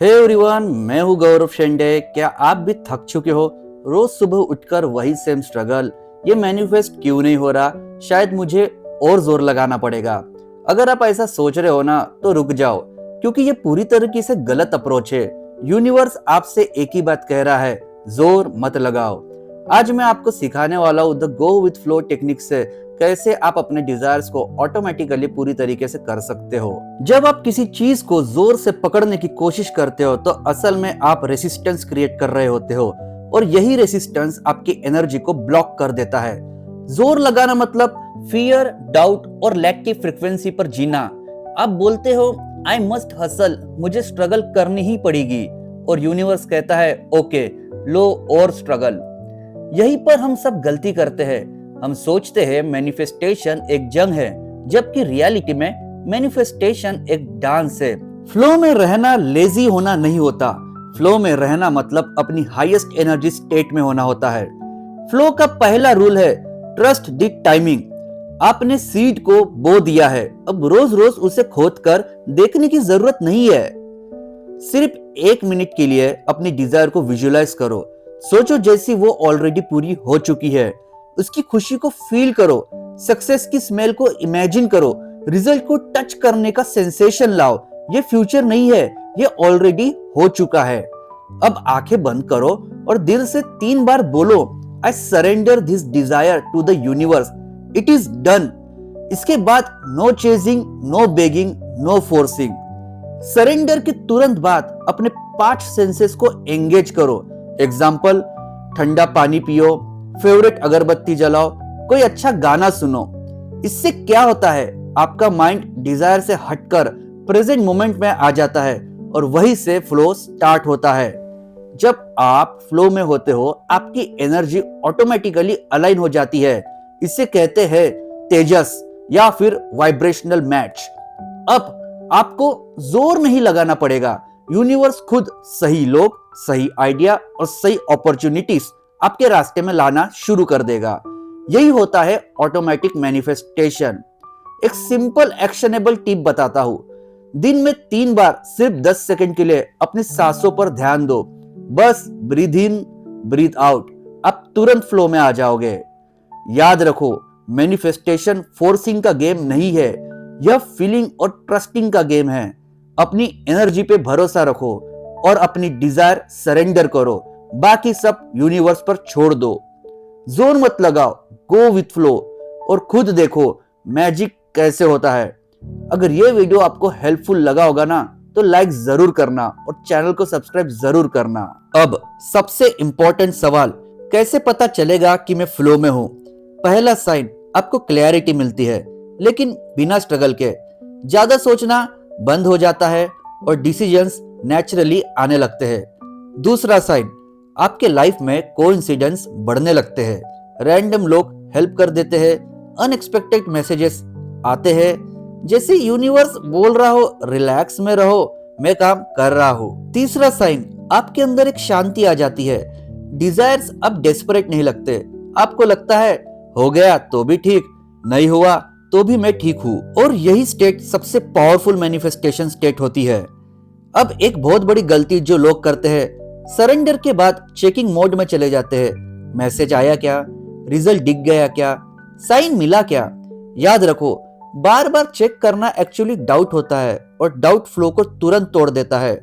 Hey everyone, मैं हूं गौरव शेंडे। क्या आप भी थक चुके हो? रोज सुबह उठकर वही सेम स्ट्रगल। ये मैनिफेस्ट क्यों नहीं हो रहा? शायद मुझे और जोर लगाना पड़ेगा। अगर आप ऐसा सोच रहे हो ना, तो रुक जाओ, क्योंकि ये पूरी तरीके से गलत अप्रोच है। यूनिवर्स आपसे एक ही बात कह रहा है, जोर मत लगाओ। आज मैं आपको सिखाने वाला हूँ the go with flow technique से कैसे आप अपने डिजायर्स को ऑटोमेटिकली पूरी तरीके से कर सकते हो। जब आप किसी चीज को जोर से पकड़ने की कोशिश करते हो तो असल में आप रेसिस्टेंस क्रिएट कर रहे होते हो, और यही रेसिस्टेंस आपकी एनर्जी को ब्लॉक कर देता है। जोर लगाना मतलब फियर, डाउट और लैक की फ्रीक्वेंसी पर जीना। आप बोलते हो आई मस्ट हसल, मुझे स्ट्रगल करनी ही पड़ेगी, और यूनिवर्स कहता है ओके, लो और स्ट्रगल। यहीं पर हम सब गलती करते हैं। हम सोचते हैं मैनिफेस्टेशन एक जंग है, जबकि रियलिटी में मैनिफेस्टेशन एक डांस है। फ्लो में रहना लेजी होना नहीं होता। फ्लो में रहना मतलब अपनी हाईएस्ट एनर्जी स्टेट में होना होता है। फ्लो का पहला रूल है ट्रस्ट द टाइमिंग। आपने सीड को बो दिया है, अब रोज रोज उसे खोद कर देखने की जरूरत नहीं है। सिर्फ 1 मिनट के लिए अपनी डिजायर को विजुअलाइज करो। सोचो जैसी वो ऑलरेडी पूरी हो चुकी है। उसकी खुशी को फील करो, सक्सेस की स्मेल को इमेजिन करो, रिजल्ट को टच करने का सेंसेशन लाओ। ये फ्यूचर नहीं है, ये ऑलरेडी हो चुका है। अब आंखें बंद करो और दिल से 3 बार बोलो, I surrender this desire to the universe, it is done. इसके बाद no chasing, no begging, no forcing. Surrender के तुरंत बाद अपने 5 सेंसेस को एंगेज करो। एग्जाम्पल, ठंडा पानी पियो, फेवरेट अगरबत्ती जलाओ, कोई अच्छा गाना सुनो। इससे क्या होता है, आपका माइंड डिजायर से हटकर प्रेजेंट मोमेंट में आ जाता है, और वहीं से फ्लो स्टार्ट होता है। जब आप फ्लो में होते हो, आपकी एनर्जी ऑटोमेटिकली अलाइन हो जाती है। इसे कहते हैं तेजस या फिर वाइब्रेशनल मैच। अब आपको जोर नहीं लगाना पड़ेगा। यूनिवर्स खुद सही लोग, सही आइडिया और सही अपॉर्चुनिटीज आपके रास्ते में लाना शुरू कर देगा। यही होता है ऑटोमेटिक मैनिफेस्टेशन। एक सिंपल एक्शनेबल टिप बताता हूं। दिन में 3 बार सिर्फ 10 सेकंड के लिए अपनी सांसों पर ध्यान दो। बस ब्रीथ इन, ब्रीथ आउट। आप तुरंत फ्लो में आ जाओगे। याद रखो, मैनिफेस्टेशन फोर्सिंग का गेम नहीं है, यह फीलिंग और ट्रस्टिंग का गेम है। अपनी एनर्जी पे भरोसा रखो और अपनी डिजायर सरेंडर करो। बाकी सब यूनिवर्स पर छोड़ दो। जोर मत लगाओ, गो विथ फ्लो, और खुद देखो मैजिक कैसे होता है। अगर ये वीडियो आपको हेल्पफुल लगा होगा ना, तो लाइक जरूर करना और चैनल को सब्सक्राइब जरूर करना। अब सबसे इंपॉर्टेंट सवाल, कैसे पता चलेगा कि मैं फ्लो में हूं? पहला साइन, आपको क्लैरिटी मिलती है, लेकिन बिना स्ट्रगल के। ज्यादा सोचना बंद हो जाता है और डिसीजंस नेचुरली आने लगते हैं। दूसरा साइन, आपके लाइफ में कोइंसिडेंस बढ़ने लगते हैं। रैंडम लोग हेल्प कर देते हैं, अनएक्सपेक्टेड मैसेजेस आते हैं, जैसे यूनिवर्स बोल रहा हो रिलैक्स में रहो, मैं काम कर रहा हूँ। तीसरा साइन, आपके अंदर एक शांति आ जाती है। डिजायर्स अब डेस्परेट नहीं लगते। आपको लगता है हो गया तो भी ठीक, नहीं हुआ तो भी मैं ठीक हूँ। और यही स्टेट सबसे पावरफुल मैनिफेस्टेशन स्टेट होती है। अब एक बहुत बड़ी गलती जो लोग करते हैं, सरेंडर के बाद चेकिंग मोड में चले जाते हैं। मैसेज आया क्या, रिजल्ट दिख गया क्या, साइन मिला क्या? याद रखो, बार बार चेक करना एक्चुअली डाउट होता है, और डाउट फ्लो को तुरंत तोड़ देता है।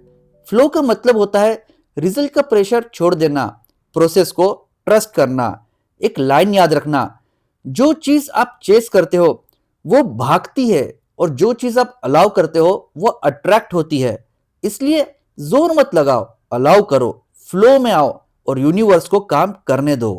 फ्लो का मतलब होता है रिजल्ट का प्रेशर छोड़ देना, प्रोसेस को ट्रस्ट करना। एक लाइन याद रखना, जो चीज आप चेस करते हो वो भागती है, और जो चीज आप अलाउ करते हो वो अट्रैक्ट होती है। इसलिए जोर मत लगाओ, अलाउ करो, फ्लो में आओ और यूनिवर्स को काम करने दो।